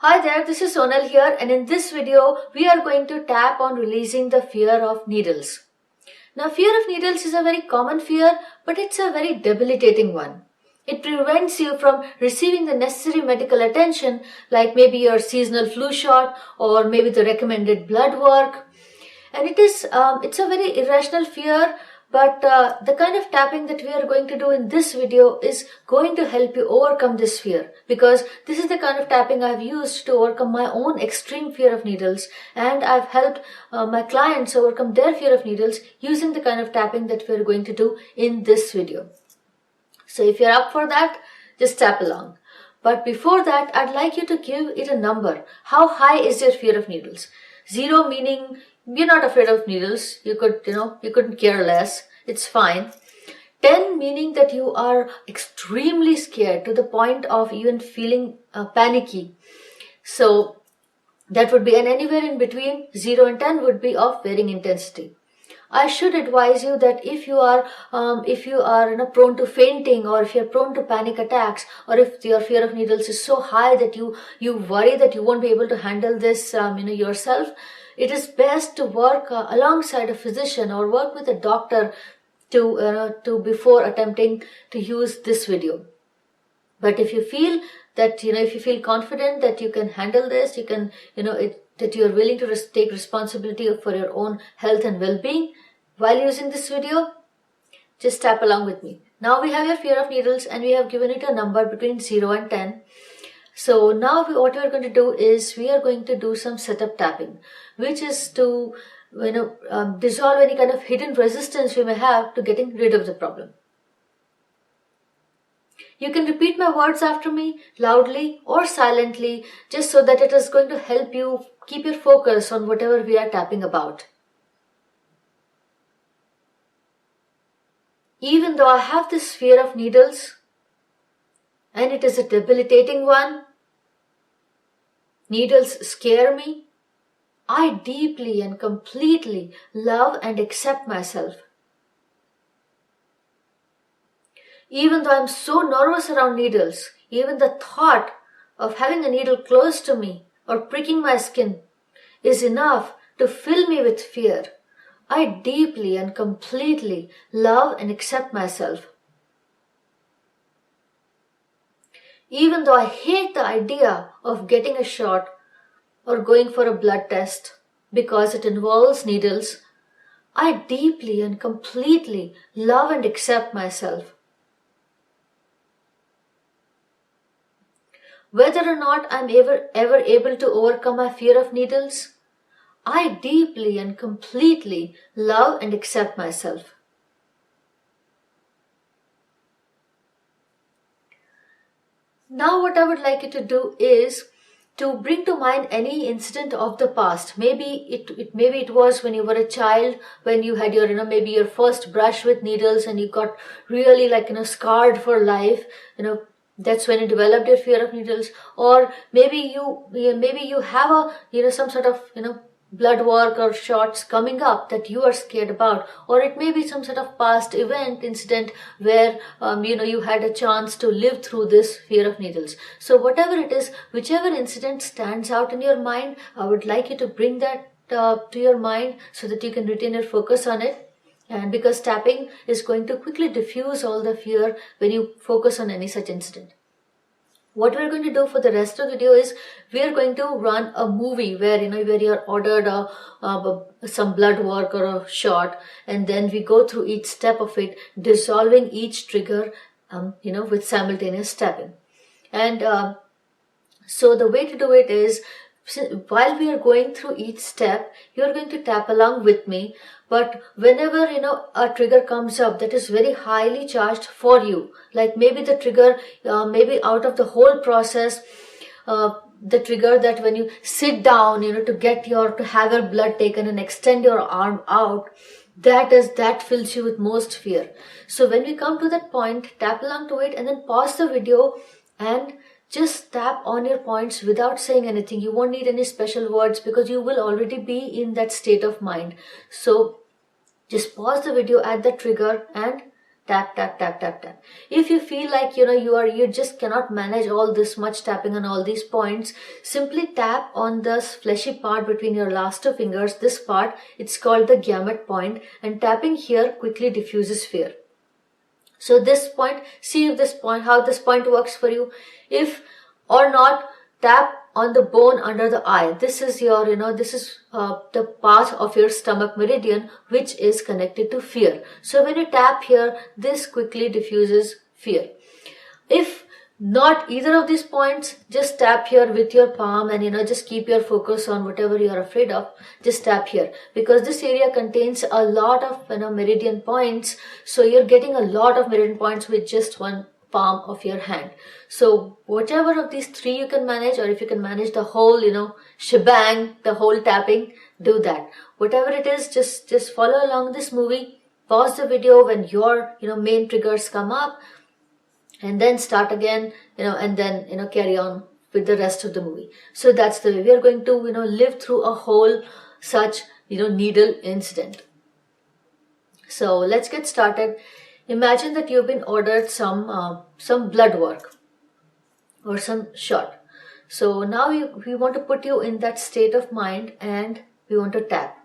Hi there, this is Sonal here, and in this video we are going to tap on releasing the fear of needles. Now, fear of needles is a very common fear, but it's a very debilitating one. It prevents you from receiving the necessary medical attention, like maybe your seasonal flu shot or maybe the recommended blood work. And it's a very irrational fear, but the kind of tapping that we are going to do in this video is going to help you overcome this fear, because this is the kind of tapping I've used to overcome my own extreme fear of needles, and I've helped my clients overcome their fear of needles using the kind of tapping that we're going to do in this video. So if you're up for that, just tap along. But before that, I'd like you to give it a number. How high is your fear of needles? 0 meaning you're not afraid of needles. You couldn't care less. It's fine. 10 meaning that you are extremely scared to the point of even feeling panicky. So that would be, and anywhere in between 0 and 10 would be of varying intensity. I should advise you that if you are prone to fainting, or if you're prone to panic attacks, or if your fear of needles is so high that you worry that you won't be able to handle this yourself, it is best to work alongside a physician or work with a doctor to before attempting to use this video. But if you feel that if you feel confident that you can handle this, you can that you are willing to take responsibility for your own health and well-being while using this video, just tap along with me. Now we have your fear of needles and we have given it a number between 0 and 10. So now what we are going to do is we are going to do some setup tapping, which is to dissolve any kind of hidden resistance we may have to getting rid of the problem. You can repeat my words after me loudly or silently, just so that it is going to help you keep your focus on whatever we are tapping about. Even though I have this fear of needles, and it is a debilitating one, needles scare me, I deeply and completely love and accept myself. Even though I'm so nervous around needles, even the thought of having a needle close to me or pricking my skin is enough to fill me with fear. I deeply and completely love and accept myself. Even though I hate the idea of getting a shot or going for a blood test because it involves needles, I deeply and completely love and accept myself. Whether or not I'm ever able to overcome my fear of needles, I deeply and completely love and accept myself. Now what I would like you to do is to bring to mind any incident of the past. Maybe it was when you were a child, when you had your maybe your first brush with needles and you got really scarred for life. That's when you developed your fear of needles. Or maybe you have a some sort of blood work or shots coming up that you are scared about, or it may be some sort of past incident where you had a chance to live through this fear of needles. So whatever it is, whichever incident stands out in your mind, I would like you to bring that to your mind so that you can retain your focus on it. And because tapping is going to quickly diffuse all the fear when you focus on any such incident. What we're going to do for the rest of the video is we are going to run a movie where you're ordered some blood work or a shot, and then we go through each step of it, dissolving each trigger with simultaneous tapping. And so the way to do it is, while we are going through each step, you're going to tap along with me. But whenever a trigger comes up that is very highly charged for you, like maybe the trigger maybe out of the whole process, the trigger that when you sit down to have your blood taken and extend your arm out, that fills you with most fear. So when we come to that point, tap along to it and then pause the video and just tap on your points without saying anything. You won't need any special words because you will already be in that state of mind. So just pause the video at the trigger and tap, tap, tap, tap, tap. If you feel like you just cannot manage all this much tapping on all these points, simply tap on this fleshy part between your last two fingers. This part, it's called the gamut point, and tapping here quickly diffuses fear. So this point, see if this point, how this point works for you. If or not, tap on the bone under the eye. This is your, this is the part of your stomach meridian which is connected to fear. So when you tap here, this quickly diffuses fear. If not either of these points, just tap here with your palm and just keep your focus on whatever you are afraid of. Just tap here, because this area contains a lot of meridian points, so you're getting a lot of meridian points with just one palm of your hand. So whatever of these three you can manage, or if you can manage the whole shebang, the whole tapping, do that. Whatever it is, just follow along this movie, pause the video when your main triggers come up, and then start again, and then carry on with the rest of the movie. So that's the way we are going to live through a whole such needle incident. So let's get started. Imagine that you've been ordered some blood work or some shot. So now we want to put you in that state of mind, and we want to tap.